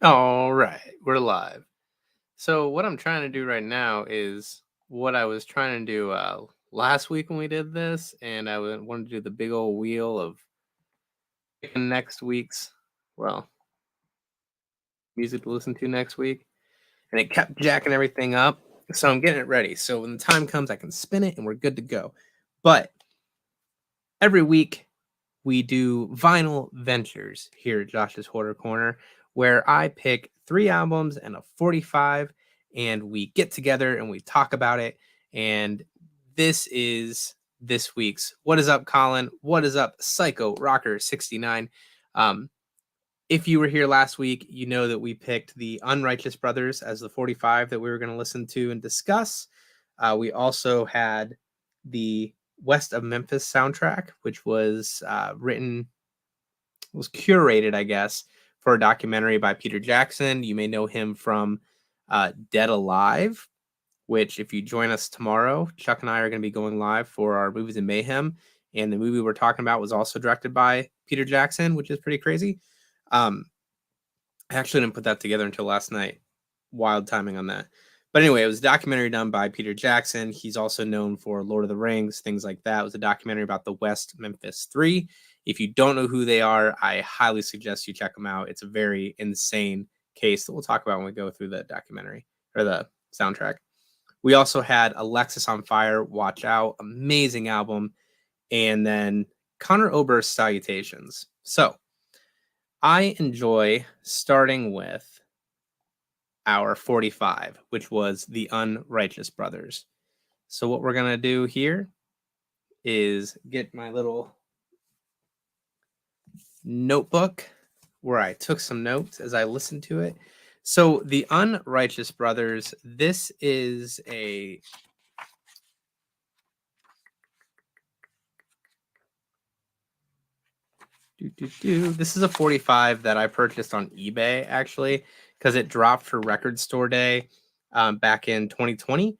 All right, we're live. So what I'm trying to do right now is what I was trying to do last week when we did this, and wanted to do the big old wheel of picking next week's well music to listen to next week, and it kept jacking everything up. So I'm getting it ready. So when the time comes, I can spin it, and we're good to go. But every week we do vinyl ventures here at Josh's Hoarder Corner, where I pick 3 albums and a 45, and we get together and we talk about it. And this is this week's What is Up, Colin? What is up, Psycho Rocker 69? Um, if you were here last week, you know that we picked the Unrighteous Brothers as the 45 that we were going to listen to and discuss. We also had the West of Memphis soundtrack, which was was curated, I guess, for a documentary by Peter Jackson. You may know him from Dead Alive, which, if you join us tomorrow, Chuck and I are going to be going live for our Movies in Mayhem. And the movie we're talking about was also directed by Peter Jackson, which is pretty crazy. Um, I actually didn't put that together until last night. Wild timing on that. But anyway, it was a documentary done by Peter Jackson. He's also known for Lord of the Rings, things like that. It was a documentary about the West Memphis 3. If you don't know who they are, I highly suggest you check them out. It's a very insane case that we'll talk about when we go through the documentary or the soundtrack. We also had AlexisonFire, Watch Out, amazing album. And then Conor Oberst, Salutations. So I enjoy starting with our 45, which was the Unrighteous Brothers. So what we're going to do here is get my little notebook where I took some notes as I listened to it. So the Unrighteous Brothers, this is a this is a 45 that I purchased on eBay, actually, because it dropped for Record Store Day back in 2020,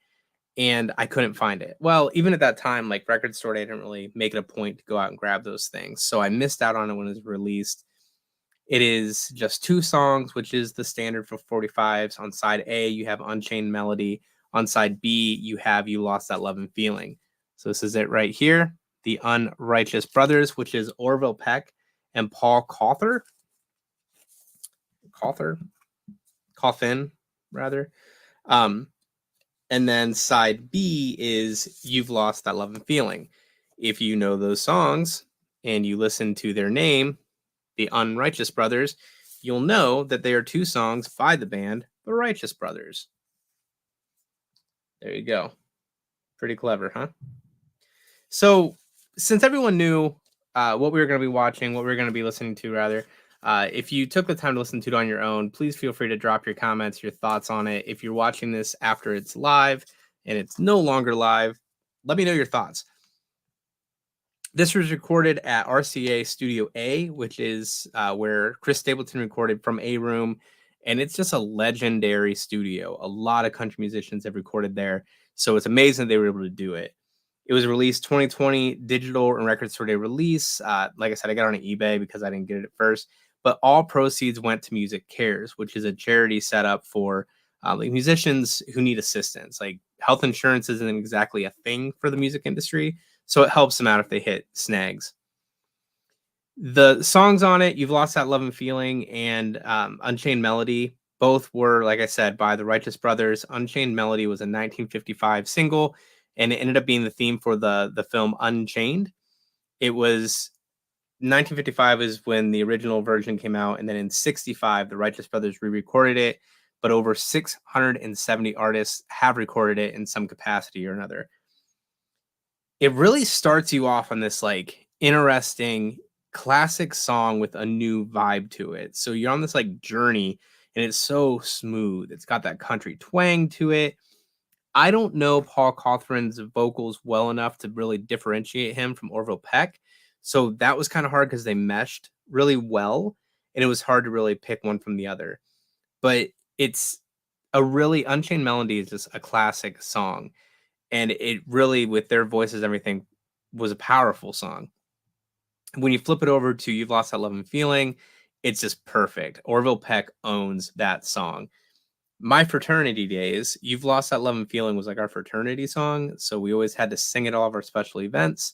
and I couldn't find it. Well, even at that time, like Record Store Day didn't really make it a point to go out and grab those things, so I missed out on it when it was released. It is just 2 songs, which is the standard for 45s. On side A, you have Unchained Melody. On side B, you have You Lost That Love and Feeling. So this is it right here. The Unrighteous Brothers, which is Orville Peck and Paul Coffin, rather. And then side B is You've Lost That Love and Feeling. If you know those songs and you listen to their name, the Unrighteous Brothers, you'll know that they are 2 songs by the band The Righteous Brothers. There you go. Pretty clever, huh? So, since everyone knew what we were going to be watching, what we were going to be listening to, rather, if you took the time to listen to it on your own, please feel free to drop your comments, your thoughts on it. If you're watching this after it's live and it's no longer live, let me know your thoughts. This was recorded at RCA Studio A, which is where Chris Stapleton recorded from A Room. And it's just a legendary studio. A lot of country musicians have recorded there. So it's amazing they were able to do it. It was released 2020, digital and Record Store Day release. Like I said, I got on eBay because I didn't get it at first. But all proceeds went to Music Cares, which is a charity set up for like musicians who need assistance. Like health insurance isn't exactly a thing for the music industry. So it helps them out if they hit snags. The songs on it, You've Lost That Love and Feeling and Unchained Melody, both were, like I said, by the Righteous Brothers. Unchained Melody was a 1955 single, and it ended up being the theme for the film Unchained. It was 1955 is when the original version came out, and then in 65, the Righteous Brothers re-recorded it, but over 670 artists have recorded it in some capacity or another. It really starts you off on this like interesting classic song with a new vibe to it. So you're on this like journey and it's so smooth. It's got that country twang to it. I don't know Paul Cawthon's vocals well enough to really differentiate him from Orville Peck. So that was kind of hard because they meshed really well and it was hard to really pick one from the other. But it's a really Unchained Melody is just a classic song. And it really, with their voices, everything was a powerful song. When you flip it over to You've Lost That Love and Feeling, it's just perfect. Orville Peck owns that song. My fraternity days, You've Lost That Love and Feeling was like our fraternity song. So we always had to sing at all of our special events.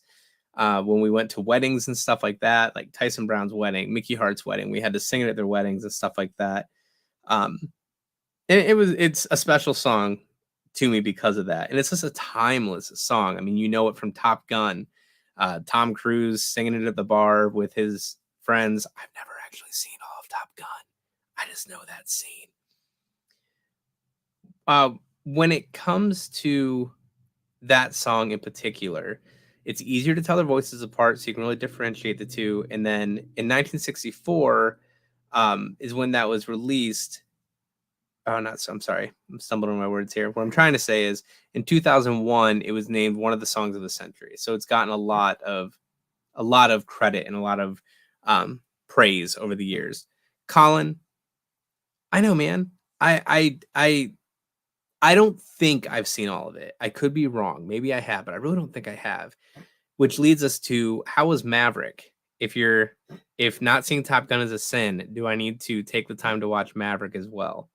When we went to weddings and stuff like that, like Tyson Brown's wedding, Mickey Hart's wedding, we had to sing it at their weddings and stuff like that. It's a special song to me because of that. And it's just a timeless song. I mean, you know it from Top Gun. Tom Cruise singing it at the bar with his friends. I've never actually seen all of Top Gun. I just know that scene. When it comes to that song in particular, it's easier to tell their voices apart, so you can really differentiate the two. And then in 1964 is when that was released. Oh, not so. I'm sorry. I'm stumbling on my words here. What I'm trying to say is in 2001, it was named one of the songs of the century. So it's gotten a lot of credit and a lot of praise over the years. Colin, I know, man. I don't think I've seen all of it. I could be wrong. Maybe I have, but I really don't think I have. Which leads us to, how was Maverick? If not seeing Top Gun is a sin, do I need to take the time to watch Maverick as well?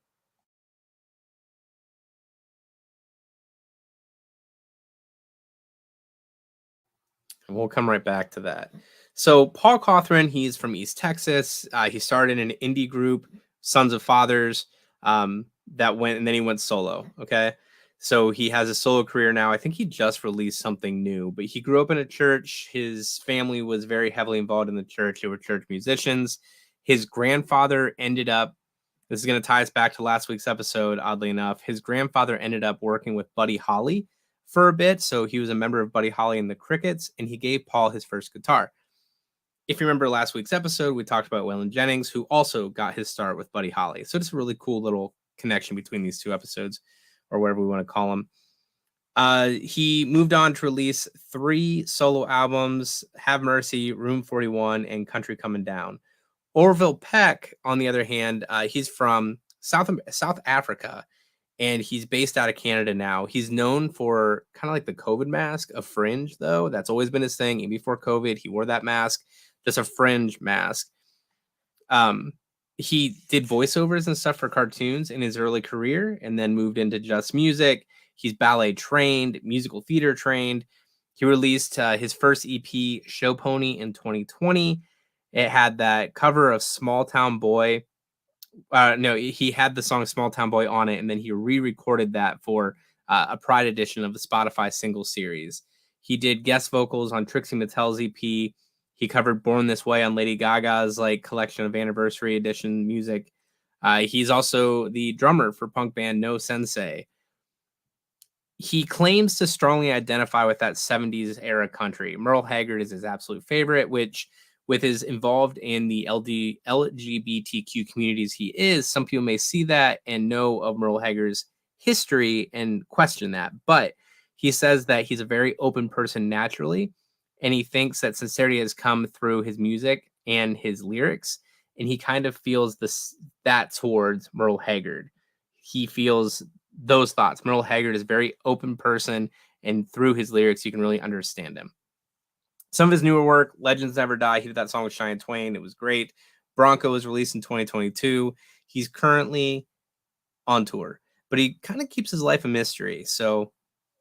And we'll come right back to that. So Paul Cawthron, he's from East Texas. He started an indie group, Sons of Fathers, that went, and then he went solo. Okay. So he has a solo career now. I think he just released something new, but he grew up in a church. His family was very heavily involved in the church. They were church musicians. His grandfather ended up, this is going to tie us back to last week's episode, oddly enough. His grandfather ended up working with Buddy Holly for a bit. So he was a member of Buddy Holly and the Crickets, and he gave Paul his first guitar. If you remember last week's episode, we talked about Waylon Jennings, who also got his start with Buddy Holly. So it's a really cool little connection between these two episodes, or whatever we want to call them. He moved on to release 3 solo albums: Have Mercy, Room 41, and Country Coming Down. Orville Peck, on the other hand, he's from South Africa, and he's based out of Canada now. He's known for kind of like the COVID mask, a fringe, though. That's always been his thing. Even before COVID, he wore that mask, just a fringe mask. He did voiceovers and stuff for cartoons in his early career, and then moved into just music. He's ballet trained, musical theater trained. He released his first EP, Show Pony, in 2020. It had that cover of Small Town Boy. No, he had the song Small Town Boy on it, and then he re-recorded that for a Pride edition of the Spotify single series. He did guest vocals on Trixie Mattel's EP. He covered Born This Way on Lady Gaga's like collection of anniversary edition music. He's also the drummer for punk band No Sensei. He claims to strongly identify with that 70s era country. Merle Haggard is his absolute favorite, which, with his involved in the LGBTQ communities he is, some people may see that and know of Merle Haggard's history and question that. But he says that he's a very open person naturally, and he thinks that sincerity has come through his music and his lyrics, and he kind of feels that towards Merle Haggard. He feels those thoughts. Merle Haggard is a very open person, and through his lyrics, you can really understand him. Some of his newer work, Legends Never Die, he did that song with Shania Twain. It was great. Bronco was released in 2022. He's currently on tour, but he kind of keeps his life a mystery. So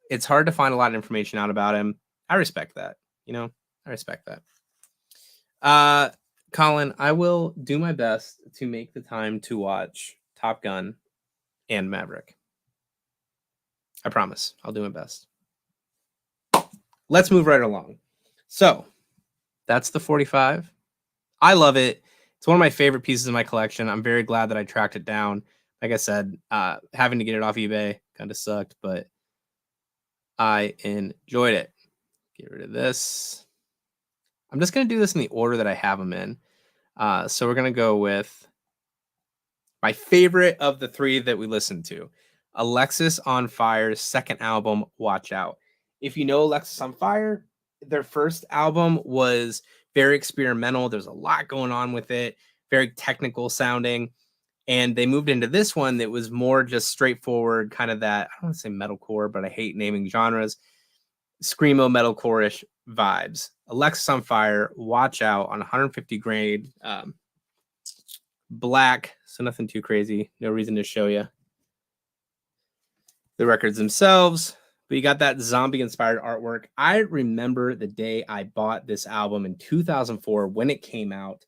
it's hard to find a lot of information out about him. I respect that. I respect that. Colin, I will do my best to make the time to watch Top Gun and Maverick. I promise. I'll do my best. Let's move right along. So that's the 45. I love it. It's one of my favorite pieces of my collection. I'm very glad that I tracked it down. Like I said, having to get it off eBay kind of sucked, but I enjoyed it. Get rid of this. I'm just going to do this in the order that I have them in. So we're going to go with my favorite of the 3 that we listened to, AlexisonFire's second album, Watch Out. If you know AlexisonFire, their first album was very experimental. There's a lot going on with it, very technical sounding. And they moved into this one that was more just straightforward, kind of that, I don't want to say metalcore, but I hate naming genres, screamo metalcore-ish vibes. AlexisonFire, Watch Out on 150 grade black, so nothing too crazy. No reason to show you the records themselves. But you got that zombie-inspired artwork. I remember the day I bought this album in 2004 when it came out.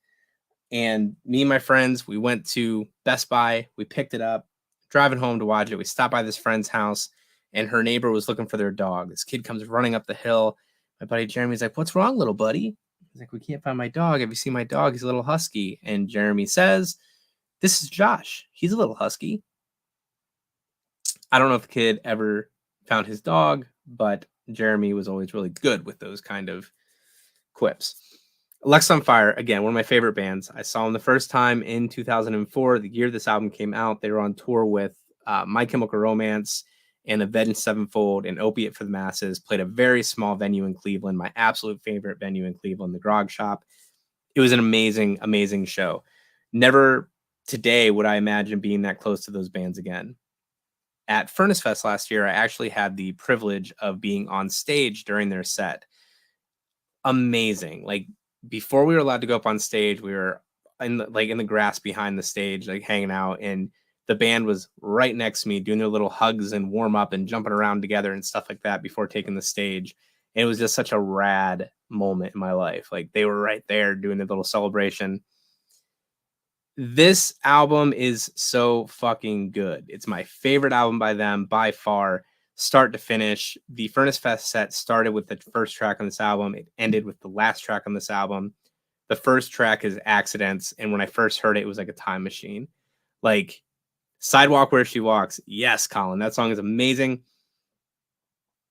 And me and my friends, we went to Best Buy. We picked it up, driving home to watch it. We stopped by this friend's house, and her neighbor was looking for their dog. This kid comes running up the hill. My buddy Jeremy's like, "What's wrong, little buddy?" He's like, "We can't find my dog. Have you seen my dog? He's a little husky." And Jeremy says, "This is Josh. He's a little husky." I don't know if the kid ever found his dog, but Jeremy was always really good with those kind of quips. AlexisonFire, again, one of my favorite bands. I saw them the first time in 2004, the year this album came out. They were on tour with My Chemical Romance and Avenged Sevenfold and Opiate for the Masses. Played a very small venue in Cleveland, my absolute favorite venue in Cleveland, the Grog Shop. It was an amazing, amazing show. Never today would I imagine being that close to those bands again. At Furnace Fest last year, I actually had the privilege of being on stage during their set. Amazing. Like, before we were allowed to go up on stage, we were in the grass behind the stage, like hanging out, and the band was right next to me doing their little hugs and warm up and jumping around together and stuff like that before taking the stage. And it was just such a rad moment in my life. Like, they were right there doing their little celebration. This album is so fucking good. It's my favorite album by them by far, start to finish. The Furnace Fest set started with the first track on this album. It ended with the last track on this album. The first track is Accidents, and when I first heard it, it was like a time machine. Like, Sidewalk Where She Walks. Yes, Colin, that song is amazing.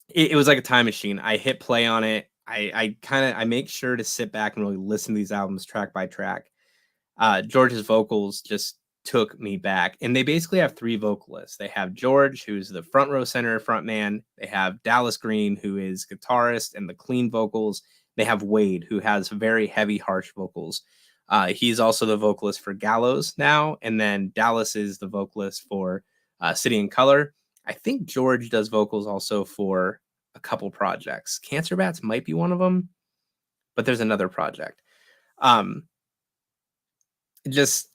It was like a time machine. I hit play on it. I make sure to sit back and really listen to these albums track by track. George's vocals just took me back. And they basically have three vocalists. They have George, who's the front row center frontman. They have Dallas Green, who is guitarist and the clean vocals. They have Wade, who has very heavy, harsh vocals. He's also the vocalist for Gallows now. And then Dallas is the vocalist for City and Color. I think George does vocals also for a couple projects. Cancer Bats might be one of them, but there's another project. Just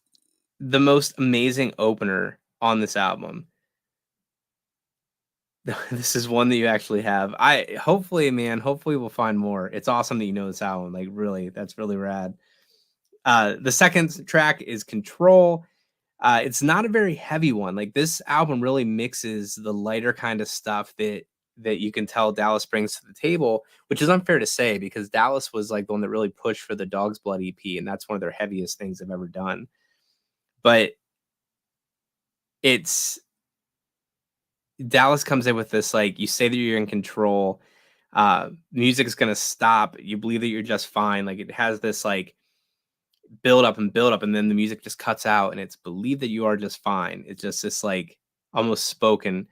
the most amazing opener on this album. This is one that you actually have. Hopefully we'll find more. It's awesome that you know this album. Like, really, that's really rad. The second track is Control. It's not a very heavy one. Like, this album really mixes the lighter kind of stuff that you can tell Dallas brings to the table, which is unfair to say because Dallas was like the one that really pushed for the Dog's Blood EP, and that's one of their heaviest things they've ever done. But Dallas comes in with this, like, you say that you're in control, music is gonna stop, you believe that you're just fine. Like, it has this like build up, and then the music just cuts out and it's believe that you are just fine. It's just this like almost spoken.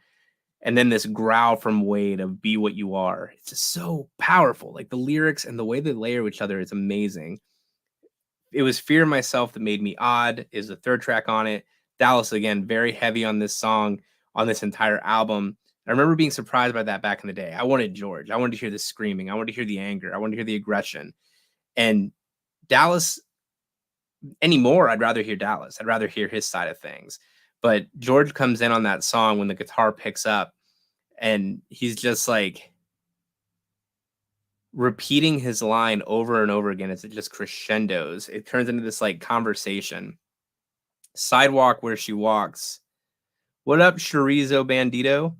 And then this growl from Wade of be what you are. It's just so powerful. Like, the lyrics and the way they layer with each other is amazing. It was Fear Myself that made me odd is the third track on it. Dallas, again, very heavy on this song, on this entire album. I remember being surprised by that back in the day. I wanted George. I wanted to hear the screaming. I wanted to hear the anger. I wanted to hear the aggression. And Dallas, anymore, I'd rather hear Dallas. I'd rather hear his side of things. But George comes in on that song when the guitar picks up, and he's just like repeating his line over and over again as it just crescendos. It turns into this like conversation. Sidewalk Where She Walks. What up, Chorizo Bandito?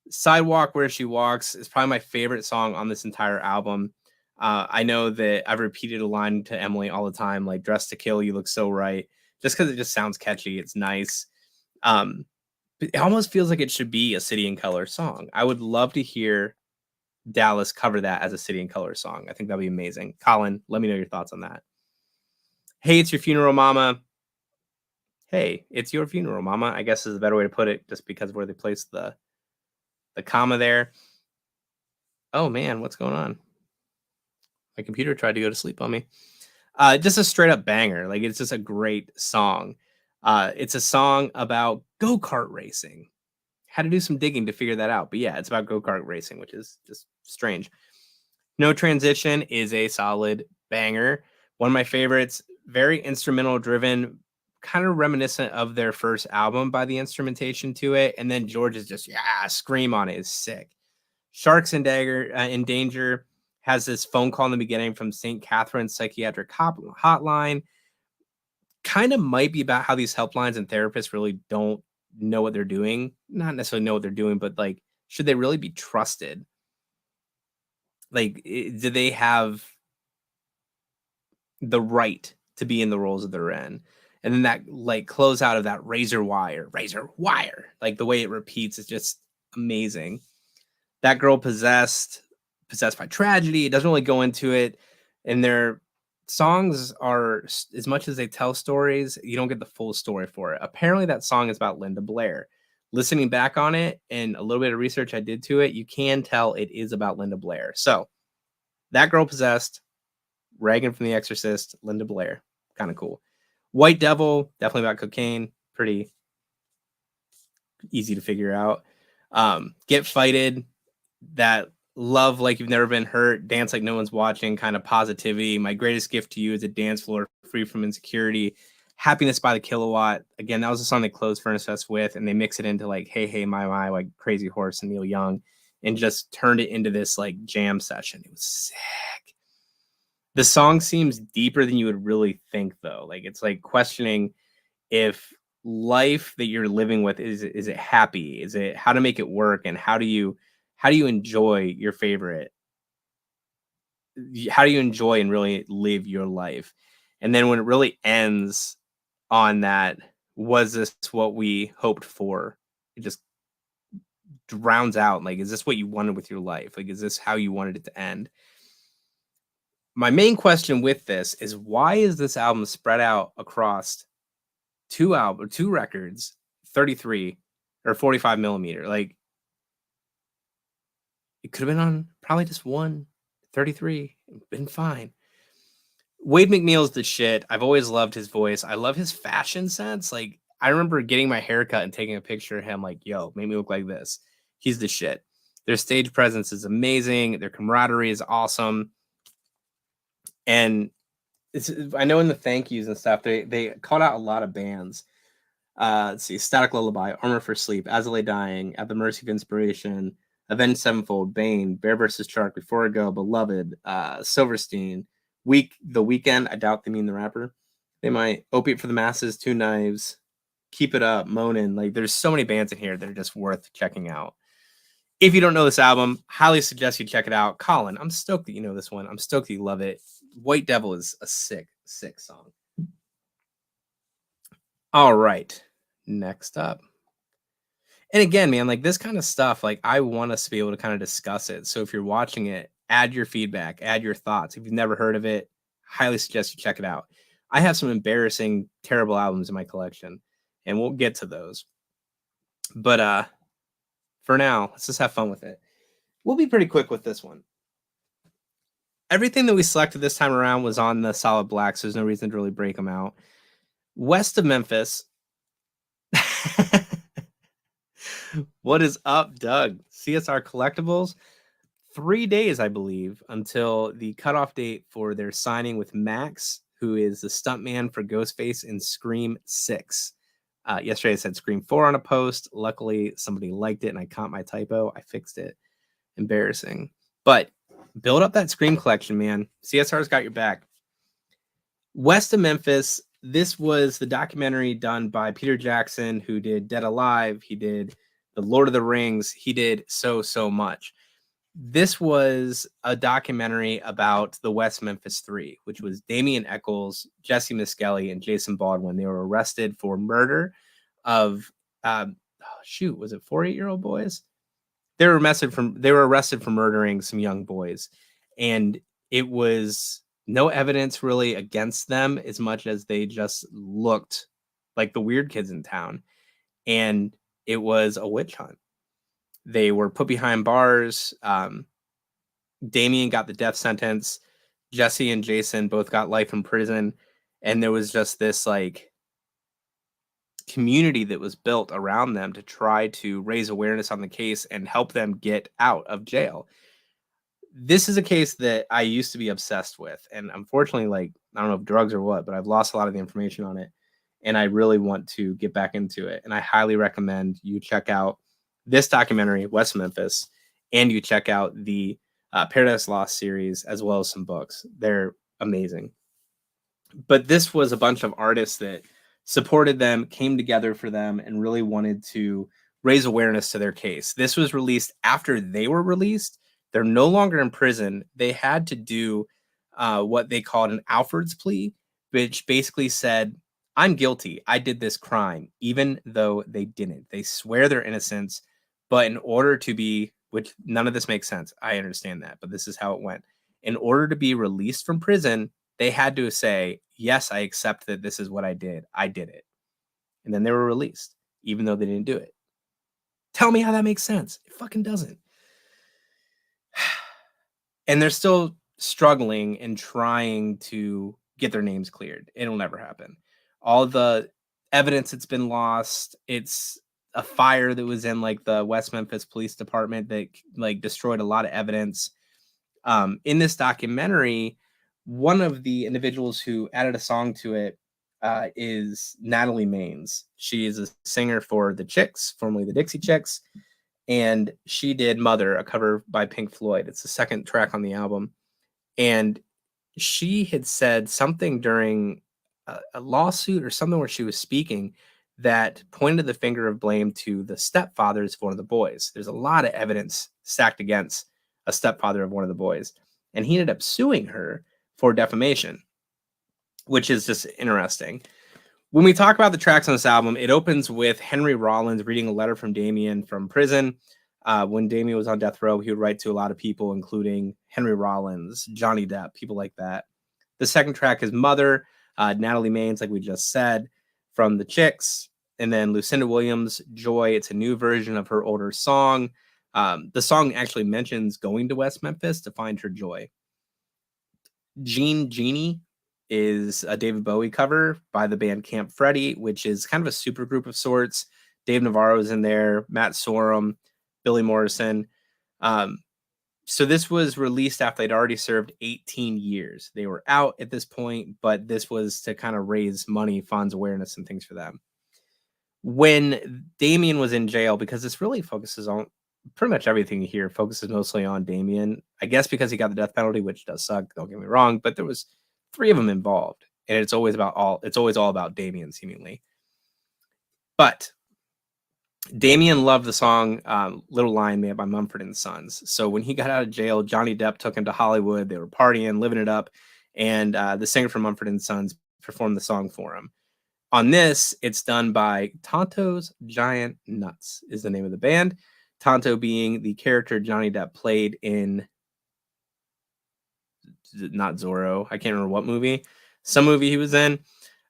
Sidewalk Where She Walks is probably my favorite song on this entire album. I know that I've repeated a line to Emily all the time, like "Dressed to Kill, you look so right," just because it just sounds catchy. It's nice. It almost feels like it should be a City and Color song. I would love to hear Dallas cover that as a City and Color song. I think that'd be amazing. Colin, let me know your thoughts on that. Hey, it's your funeral, mama. Hey, it's your funeral, mama, I guess is a better way to put it, just because of where they placed the comma there. Oh man, what's going on? My computer tried to go to sleep on me. Just a straight up banger. Like, it's just a great song. It's a song about go-kart racing. Had to do some digging to figure that out. But yeah, it's about go-kart racing, which is just strange. No Transition is a solid banger. One of my favorites, very instrumental driven, kind of reminiscent of their first album by the instrumentation to it. And then George is just, yeah, scream on it is sick. Sharks in Danger has this phone call in the beginning from St. Catherine's Psychiatric Hotline. Kind of might be about how these helplines and therapists really don't know what they're doing. Not necessarily know what they're doing, but like, should they really be trusted? Like, do they have the right to be in the roles that they're in? And then that like close out of that razor wire, like the way it repeats is just amazing. That girl possessed by tragedy. It doesn't really go into it. And their songs are, as much as they tell stories, you don't get the full story for it. Apparently that song is about Linda Blair. Listening back on it and a little bit of research I did to it, you can tell it is about Linda Blair. So that girl possessed, Reagan from The Exorcist, Linda Blair, kind of cool. White Devil, definitely about cocaine, pretty easy to figure out. Get Fighted, that love like you've never been hurt, dance like no one's watching, kind of positivity. My greatest gift to you is a dance floor free from insecurity. Happiness by the Kilowatt. Again, that was a song they closed Furnace Fest with, and they mix it into like Hey Hey My, like Crazy Horse and Neil Young, and just turned it into this like jam session. It was sick. The song seems deeper than you would really think, though. Like, it's like questioning if life that you're living with is it happy? Is it how to make it work? And how do you enjoy your favorite? How do you enjoy and really live your life? And then when it really ends on that, was this what we hoped for? It just drowns out. Like, is this what you wanted with your life? Like, is this how you wanted it to end? My main question with this is, why is this album spread out across two records, 33 or 45 millimeter? Like, it could have been on probably just one, 33, been fine. Wade McNeil's the shit. I've always loved his voice. I love his fashion sense. Like, I remember getting my haircut and taking a picture of him, like, yo, make me look like this. He's the shit. Their stage presence is amazing. Their camaraderie is awesome. And I know in the thank yous and stuff, they called out a lot of bands. Let's see, Static Lullaby, Armor for Sleep, As I Lay Dying, At the Mercy of Inspiration, Avenged Sevenfold, Bane, Bear vs. Shark, Before I Go, Beloved, Silverstein, The Weekend. I doubt they mean the rapper. They might. Opiate for the Masses, Two Knives, Keep It Up, Moanin'. Like, there's so many bands in here that are just worth checking out. If you don't know this album, highly suggest you check it out. Colin, I'm stoked that you know this one. I'm stoked that you love it. White Devil is a sick, sick song. All right. Next up. And again, man, like this kind of stuff, like I want us to be able to kind of discuss it. So if you're watching it, add your feedback, add your thoughts. If you've never heard of it, highly suggest you check it out. I have some embarrassing, terrible albums in my collection, and we'll get to those. But for now, let's just have fun with it. We'll be pretty quick with this one. Everything that we selected this time around was on the solid black, so there's no reason to really break them out. West of Memphis. What is up, Doug? CSR Collectibles. 3 days, I believe, until the cutoff date for their signing with Max, who is the stuntman for Ghostface in Scream 6. Yesterday I said Scream 4 on a post. Luckily, somebody liked it and I caught my typo. I fixed it. Embarrassing. But build up that Scream collection, man. CSR's got your back. West of Memphis. This was the documentary done by Peter Jackson, who did Dead Alive. He did The Lord of the Rings. He did so much. This was a documentary about the West Memphis Three, which was Damien Eccles, Jesse Miskelly, and Jason Baldwin. They were arrested for murder of, was it 4 8-year-old boys? They were arrested for murdering some young boys, and it was no evidence really against them as much as they just looked like the weird kids in town, and it was a witch hunt. They were put behind bars. Damien got the death sentence. Jesse and Jason both got life in prison. And there was just this like community that was built around them to try to raise awareness on the case and help them get out of jail. This is a case that I used to be obsessed with. And unfortunately, like, I don't know if drugs or what, but I've lost a lot of the information on it. and I really want to get back into it. And I highly recommend you check out this documentary, West Memphis, and you check out the Paradise Lost series, as well as some books. They're amazing. But this was a bunch of artists that supported them, came together for them, and really wanted to raise awareness to their case. This was released after they were released. They're no longer in prison. They had to do what they called an Alford's plea, which basically said, I'm guilty. I did this crime, even though they didn't. They swear their innocence, but in order to be, which none of this makes sense, I understand that, but this is how it went. In order to be released from prison, they had to say, yes, I accept that this is what I did. I did it. And then they were released, even though they didn't do it. Tell me how that makes sense. It fucking doesn't. And they're still struggling and trying to get their names cleared. It'll never happen. All the evidence that's been lost, it's a fire that was in like the West Memphis Police Department that like destroyed a lot of evidence. In this documentary, one of the individuals who added a song to it is Natalie Maines. She is a singer for the Chicks, formerly the Dixie Chicks, and she did Mother, a cover by Pink Floyd. It's the second track on the album. And she had said something during a lawsuit or something where she was speaking that pointed the finger of blame to the stepfathers of one of the boys. There's a lot of evidence stacked against a stepfather of one of the boys. And he ended up suing her for defamation, which is just interesting. When we talk about the tracks on this album, it opens with Henry Rollins reading a letter from Damien from prison. When Damien was on death row, he would write to a lot of people, including Henry Rollins, Johnny Depp, people like that. The second track is Mother, Natalie Maines, like we just said, from the Chicks. And then Lucinda Williams, Joy. It's a new version of her older song. The song actually mentions going to West Memphis to find her joy. Genie is a David Bowie cover by the band Camp Freddy, which is kind of a super group of sorts. Dave Navarro is in there, Matt Sorum, Billy Morrison. So this was released after they'd already served 18 years. They were out at this point, but this was to kind of raise money, funds, awareness, and things for them. When Damien was in jail, because this really focuses on pretty much everything here, focuses mostly on Damien, I guess because he got the death penalty, which does suck, don't get me wrong, but there was 3 of them involved, and it's always all about Damien, seemingly. But Damien loved the song Little Lion made by Mumford & Sons. So when he got out of jail, Johnny Depp took him to Hollywood. They were partying, living it up, and the singer from Mumford & Sons performed the song for him. On this, it's done by Tonto's Giant Nuts is the name of the band. Tonto being the character Johnny Depp played in, not Zorro, I can't remember what movie, some movie he was in.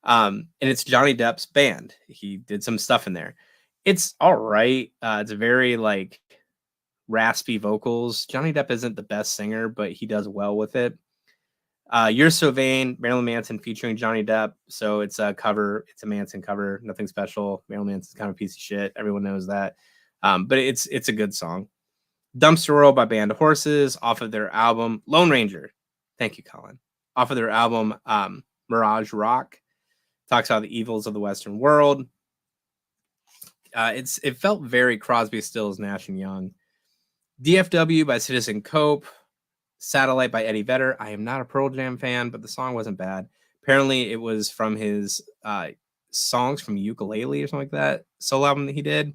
And it's Johnny Depp's band. He did some stuff in there. It's all right. It's very like raspy vocals. Johnny Depp isn't the best singer, but he does well with it. You're So Vain, Marilyn Manson featuring Johnny Depp. So it's a cover. It's a Manson cover. Nothing special. Marilyn Manson's kind of a piece of shit. Everyone knows that. But it's a good song. Dumpster Roll by Band of Horses off of their album Lone Ranger. Thank you, Colin. Off of their album Mirage Rock. Talks about the evils of the Western world. It felt very Crosby, Stills, Nash and Young. DFW by Citizen Cope. Satellite by Eddie Vedder. I am not a Pearl Jam fan, but the song wasn't bad. Apparently, it was from his songs from Ukulele or something like that solo album that he did.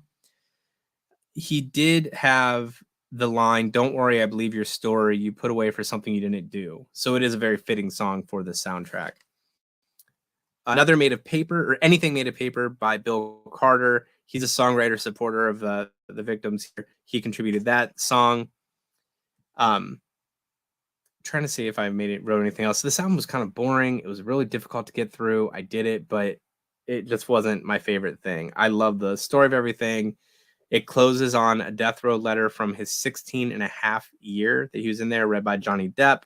He did have the line, "Don't worry, I believe your story. You put away for something you didn't do." So it is a very fitting song for the soundtrack. Another Made of Paper, or Anything Made of Paper by Bill Carter. He's a songwriter, supporter of the victims here. He contributed that song. Trying to see if I wrote anything else. This album was kind of boring. It was really difficult to get through. I did it, but it just wasn't my favorite thing. I love the story of everything. It closes on a death row letter from his 16 and a half year that he was in there, read by Johnny Depp.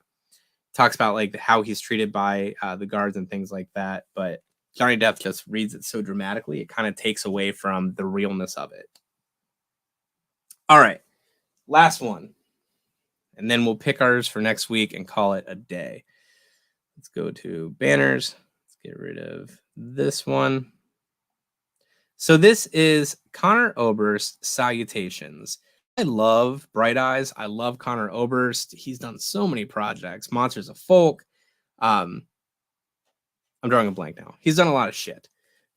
Talks about like how he's treated by the guards and things like that. But Johnny Depp just reads it so dramatically, it kind of takes away from the realness of it. All right, last one. And then we'll pick ours for next week and call it a day. Let's go to banners. Let's get rid of this one. So this is Conor Oberst, Salutations. I love Bright Eyes. I love Conor Oberst. He's done so many projects. Monsters of Folk. Um, I'm drawing a blank now. He's done a lot of shit.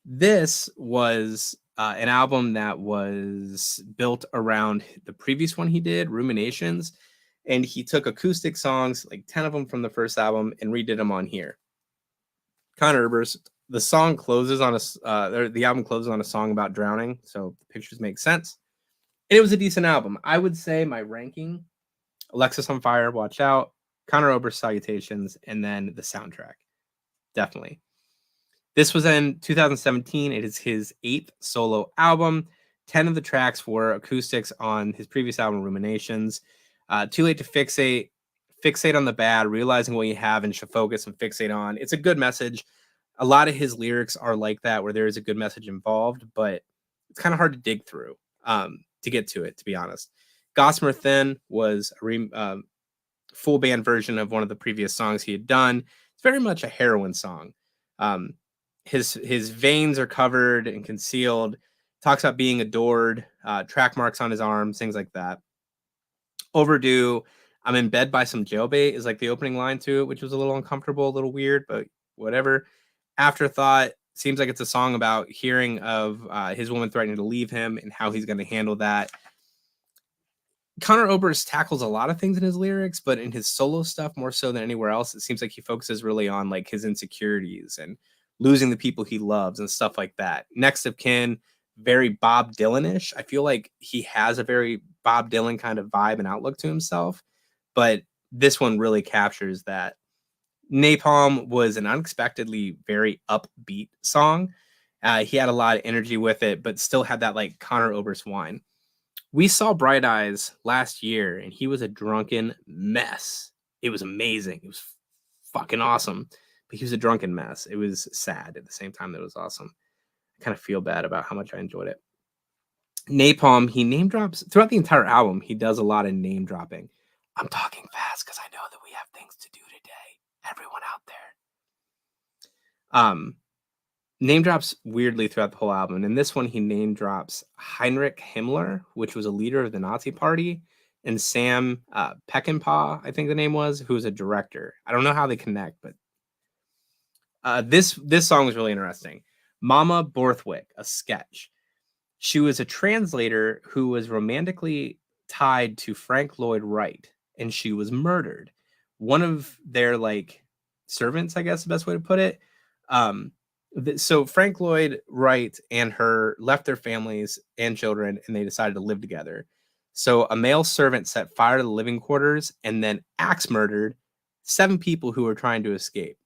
This was an album that was built around the previous one he did, Ruminations, and he took acoustic songs, like 10 of them from the first album, and redid them on here. Conor Oberst. The song closes on the album closes on a song about drowning, so the pictures make sense. And it was a decent album. I would say my ranking: AlexisonFire, Watch Out, Conor Oberst, Salutations, and then the soundtrack. Definitely. This was in 2017. It is his 8th solo album. 10 of the tracks were acoustics on his previous album, Ruminations. Too Late to Fixate on the Bad, realizing what you have and should focus and fixate on. It's a good message. A lot of his lyrics are like that, where there is a good message involved, but it's kind of hard to dig through to get to it, to be honest. Gossamer Thin was a full band version of one of the previous songs he had done. It's very much a heroin song. His veins are covered and concealed. Talks about being adored, track marks on his arms, things like that. Overdue, I'm in bed by some jailbait is like the opening line to it, which was a little uncomfortable, a little weird, but whatever. Afterthought seems like it's a song about hearing of his woman threatening to leave him and how he's going to handle that. Conor Oberst tackles a lot of things in his lyrics, but in his solo stuff, more so than anywhere else, it seems like he focuses really on like his insecurities and losing the people he loves and stuff like that. Next of Kin, very Bob Dylan-ish. I feel like he has a very Bob Dylan kind of vibe and outlook to himself, but this one really captures that. Napalm was an unexpectedly very upbeat song. He had a lot of energy with it, but still had that like Conor Oberst whine. We saw Bright Eyes last year, and he was a drunken mess. It was amazing. It was fucking awesome, but he was a drunken mess. It was sad at the same time that it was awesome. I kind of feel bad about how much I enjoyed it. Napalm, he name drops throughout the entire album. He does a lot of name dropping. I'm talking fast because I know that we have things to do today. Everyone out there. Name drops weirdly throughout the whole album. And in this one, he name drops Heinrich Himmler, which was a leader of the Nazi Party, and Sam Peckinpah, I think the name was, who was a director. I don't know how they connect, but this song was really interesting. Mama Borthwick, a sketch. She was a translator who was romantically tied to Frank Lloyd Wright, and she was murdered. One of their like servants, I guess the best way to put it. So Frank Lloyd Wright and her left their families and children, and they decided to live together. So a male servant set fire to the living quarters and then axe murdered 7 people who were trying to escape.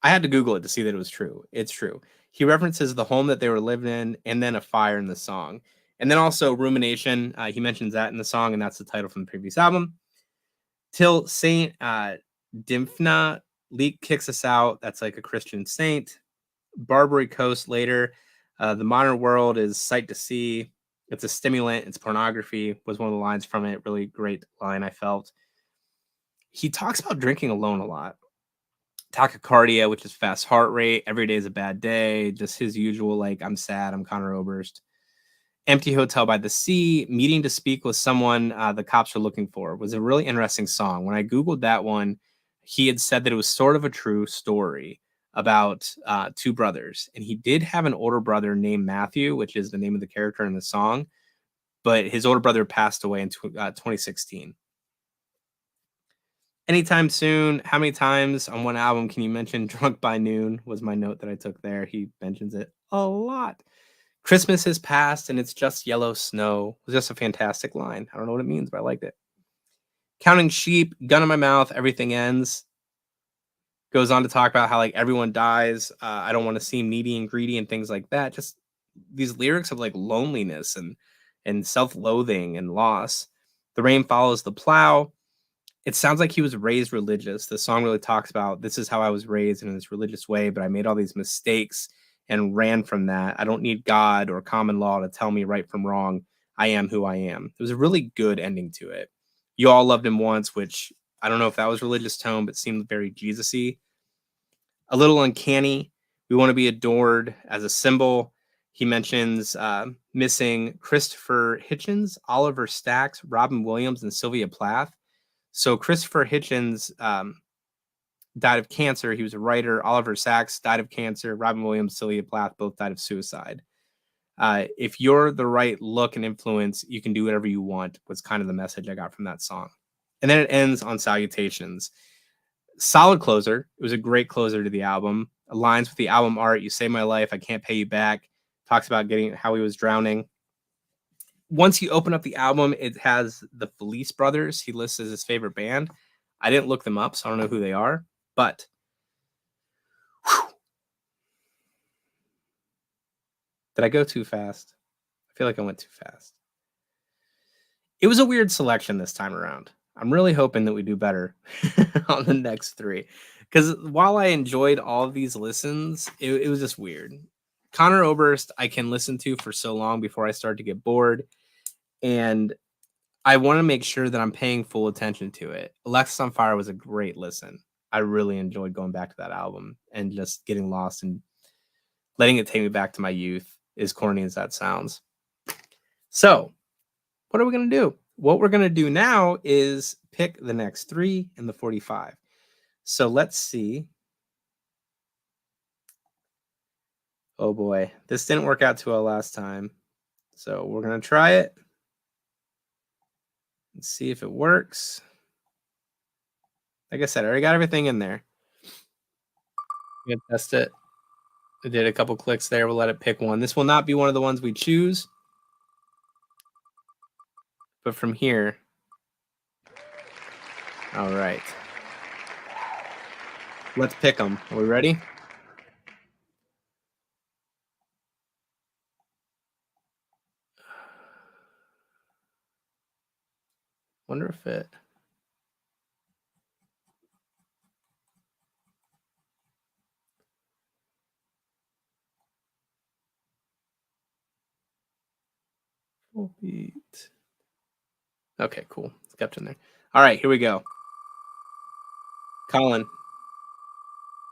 I had to Google it to see that it was true. It's true. He references the home that they were living in and then a fire in the song. And then also Rumination. He mentions that in the song, and that's the title from the previous album. Till Saint Dymphna Leak Kicks Us Out. That's like a Christian saint. Barbary Coast later. The modern world is sight to see. It's a stimulant. It's pornography was one of the lines from it. Really great line, I felt. He talks about drinking alone a lot. Tachycardia, which is fast heart rate. Every day is a bad day. Just his usual, like, I'm sad. I'm Conor Oberst. Empty Hotel by the Sea. Meeting to speak with someone the cops are looking for. Was a really interesting song. When I Googled that one, he had said that it was sort of a true story about 2 brothers. And he did have an older brother named Matthew, which is the name of the character in the song. But his older brother passed away in 2016. Anytime soon. How many times on one album can you mention Drunk by Noon was my note that I took there. He mentions it a lot. Christmas has passed and it's just yellow snow. It was just a fantastic line. I don't know what it means, but I liked it. Counting Sheep, Gun in My Mouth, Everything Ends. Goes on to talk about how like everyone dies. I don't want to seem needy and greedy and things like that. Just these lyrics of like loneliness and self-loathing and loss. The Rain Follows the Plow. It sounds like he was raised religious. The song really talks about this is how I was raised in this religious way, but I made all these mistakes and ran from that. I don't need God or common law to tell me right from wrong. I am who I am. It was a really good ending to it. You All Loved Him Once, which I don't know if that was religious tone, but seemed very Jesus-y. A Little Uncanny. We want to be adored as a symbol. He mentions missing Christopher Hitchens, Oliver Stacks, Robin Williams, and Sylvia Plath. So Christopher Hitchens died of cancer. He was a writer. Oliver Sacks died of cancer. Robin Williams, Sylvia Plath both died of suicide. If you're the right look and influence, you can do whatever you want, was kind of the message I got from that song. And then it ends on Salutations. Solid closer. It was a great closer to the album. Aligns with the album art. You Saved My Life. I Can't Pay You Back. Talks about how he was drowning. Once you open up the album, it has the Felice Brothers. He lists as his favorite band. I didn't look them up, so I don't know who they are. But did I go too fast? I feel like I went too fast. It was a weird selection this time around. I'm really hoping that we do better on the next three. Because while I enjoyed all of these listens, it was just weird. Conor Oberst, I can listen to for so long before I start to get bored. And I want to make sure that I'm paying full attention to it. AlexisonFire was a great listen. I really enjoyed going back to that album and just getting lost and letting it take me back to my youth, as corny as that sounds. So, what are we going to do? What we're going to do now is pick the next three in the 45. So let's see. Oh boy, this didn't work out too well last time. So we're going to try it and see if it works. Like I said, I already got everything in there. I'm going to test it. I did a couple clicks there. We'll let it pick one. This will not be one of the ones we choose. But from here. All right. Let's pick them. Are we ready? Wonder if it... Full beat. Okay, cool. It's kept in there. All right, here we go. Colin,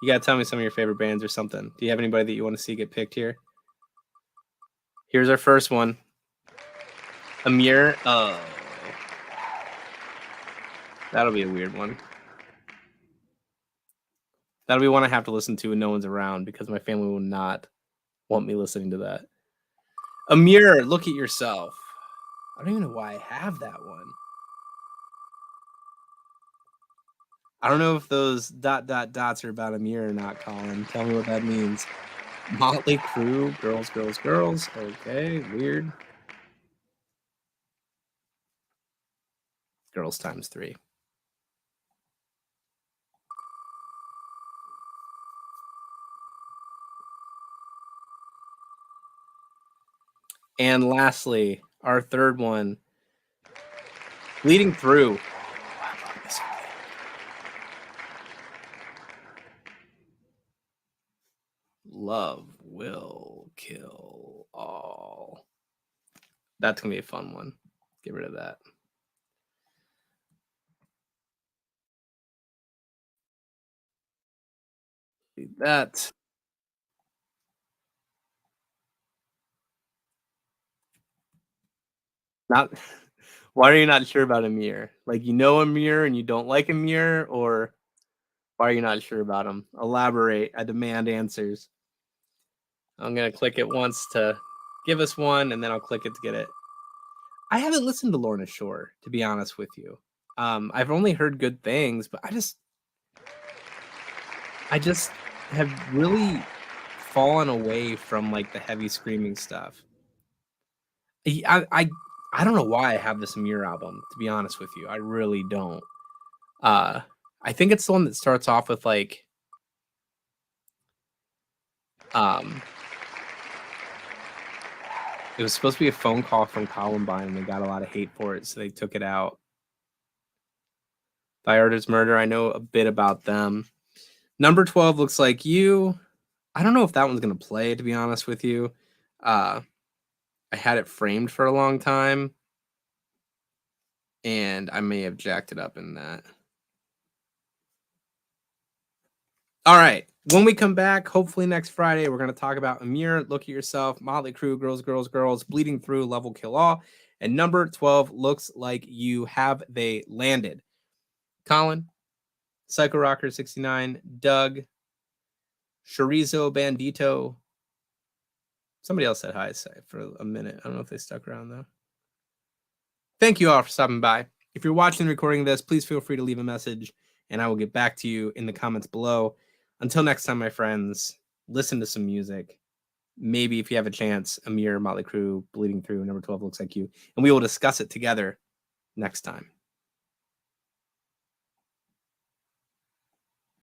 you got to tell me some of your favorite bands or something. Do you have anybody that you want to see get picked here? Here's our first one. Amir. Oh. That'll be a weird one. That'll be one I have to listen to when no one's around because my family will not want me listening to that. Amir, Look at Yourself. I don't even know why I have that one. I don't know if those ... dots are about Amir or not, Colin. Tell me what that means. Motley Crue, Girls, Girls, Girls. Okay, weird. Girls times 3. And lastly, our third one, Bleeding Through. Love Will Kill All. That's going to be a fun one. Get rid of that. That. Not. Why are you not sure about Amir? Like, you know Amir and you don't like Amir, or why are you not sure about him? Elaborate. I demand answers. I'm going to click it once to give us one, and then I'll click it to get it. I haven't listened to Lorna Shore, to be honest with you. I've only heard good things, but I just have really fallen away from like the heavy screaming stuff. I don't know why I have this Amir album, to be honest with you. I really don't. I think it's the one that starts off with like it was supposed to be a phone call from Columbine and they got a lot of hate for it, so they took it out. Thyarda's Murder, I know a bit about them. Number 12 Looks Like You. I don't know if that one's going to play, to be honest with you. I had it framed for a long time, and I may have jacked it up in that. All right. When we come back, hopefully next Friday, we're going to talk about Amir, Look at Yourself, Motley Crue, Girls, Girls, Girls, Bleeding Through, Level Kill All, and number 12, Looks Like You Have They Landed. Colin, Psycho Rocker 69, Doug, Chorizo Bandito. Somebody else said hi for a minute. I don't know if they stuck around, though. Thank you all for stopping by. If you're watching and recording this, please feel free to leave a message, and I will get back to you in the comments below. Until next time, my friends, listen to some music. Maybe if you have a chance, Amir, Motley Crue, Bleeding Through, number 12 Looks Like You, and we will discuss it together next time.